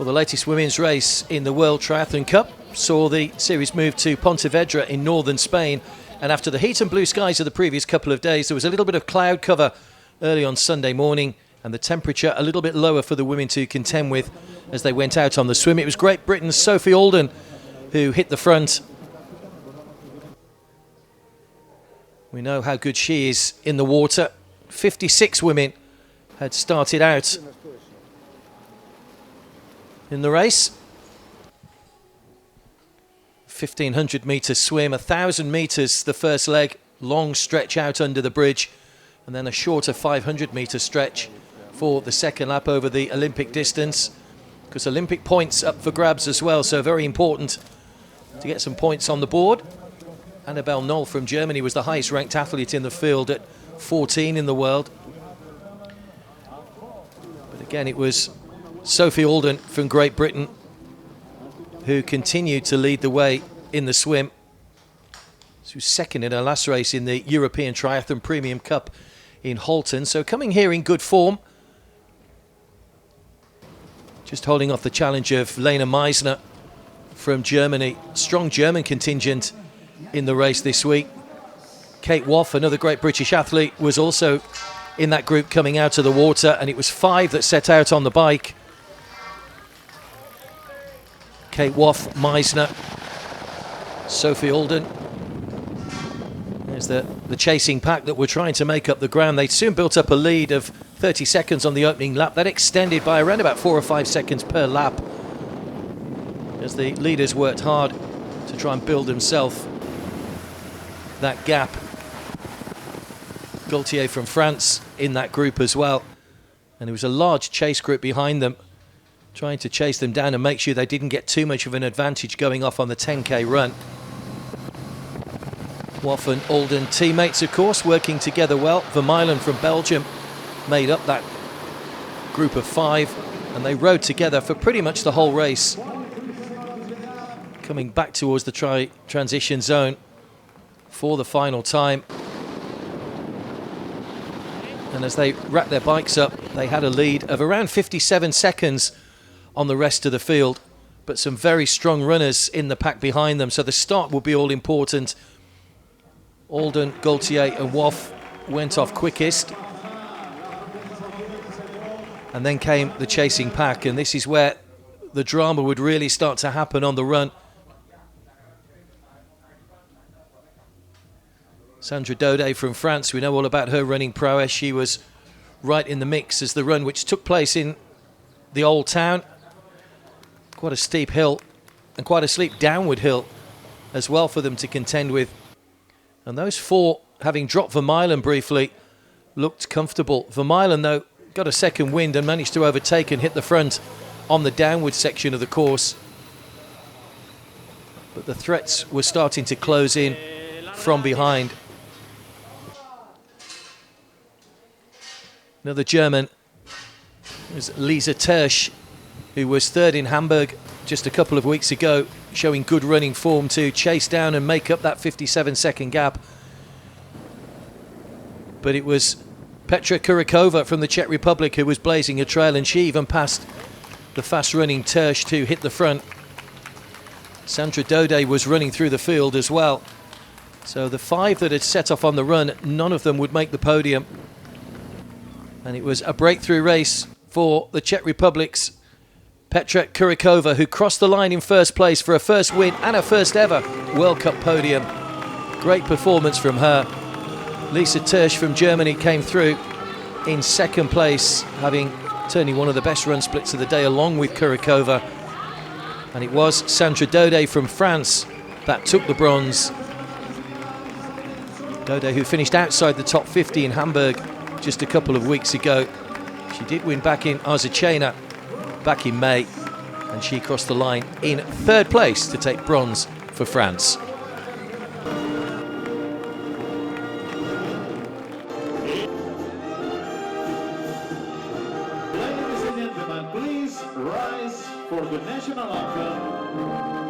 Well, the latest women's race in the World Triathlon Cup saw the series move to Pontevedra in northern Spain. And after the heat and blue skies of the previous couple of days, there was a little bit of cloud cover early on Sunday morning, and the temperature a little bit lower for the women to contend with as they went out on the swim. It was Great Britain's Sophie Alden who hit the front. We know how good she is in the water. 56 women had started out in the race. 1,500 metre swim, 1,000 metres the first leg, long stretch out under the bridge, and then a shorter 500 metre stretch for the second lap over the Olympic distance, because Olympic points up for grabs as well, so very important to get some points on the board. Annabel Knoll from Germany was the highest ranked athlete in the field at 14 in the world. But again, it was Sophie Alden from Great Britain who continued to lead the way in the swim. She was second in her last race in the European Triathlon Premium Cup in Halton, so coming here in good form. Just holding off the challenge of Lena Meisner from Germany. Strong German contingent in the race this week. Kate Woff, another great British athlete, was also in that group coming out of the water, and it was 5 that set out on the bike. Kate Woff, Meisner, Sophie Alden. There's the chasing pack that were trying to make up the ground. They soon built up a lead of 30 seconds on the opening lap. That extended by around about 4 or 5 seconds per lap as the leaders worked hard to try and build themselves that gap. Gaultier from France in that group as well. And there was a large chase group behind them, trying to chase them down and make sure they didn't get too much of an advantage going off on the 10k run. Woff and Alden, teammates of course, working together well. Vermeulen from Belgium made up that group of 5, and they rode together for pretty much the whole race, coming back towards the transition zone for the final time. And as they wrapped their bikes up, they had a lead of around 57 seconds on the rest of the field, but some very strong runners in the pack behind them, so the start will be all important. Alden, Gaultier and Woff went off quickest, and then came the chasing pack, and this is where the drama would really start to happen on the run. Sandra Dodet from France, we know all about her running prowess. She was right in the mix as the run, which took place in the Old Town. Quite a steep hill, and quite a steep downward hill as well for them to contend with. And those 4, having dropped Vermeulen briefly, looked comfortable. Vermeulen, though, got a second wind and managed to overtake and hit the front on the downward section of the course. But the threats were starting to close in from behind. Another German was Lisa Tertsch, who was 3rd in Hamburg just a couple of weeks ago, showing good running form to chase down and make up that 57-second gap. But it was Petra Kurikova from the Czech Republic who was blazing a trail, and she even passed the fast-running Tersch to hit the front. Sandra Dodet was running through the field as well. So the 5 that had set off on the run, none of them would make the podium. And it was a breakthrough race for the Czech Republic's Petra Kurikova, who crossed the line in first place for her first win and her first ever World Cup podium. Great performance from her. Lisa Tertsch from Germany came through in second place, having turning one of the best run splits of the day along with Kurikova. And it was Sandra Dodet from France that took the bronze. Dodet, who finished outside the top 50 in Hamburg just a couple of weeks ago. She did win back in Arzachena back in May, and she crossed the line in 3rd place to take bronze for France. Ladies and gentlemen, please rise for the national anthem.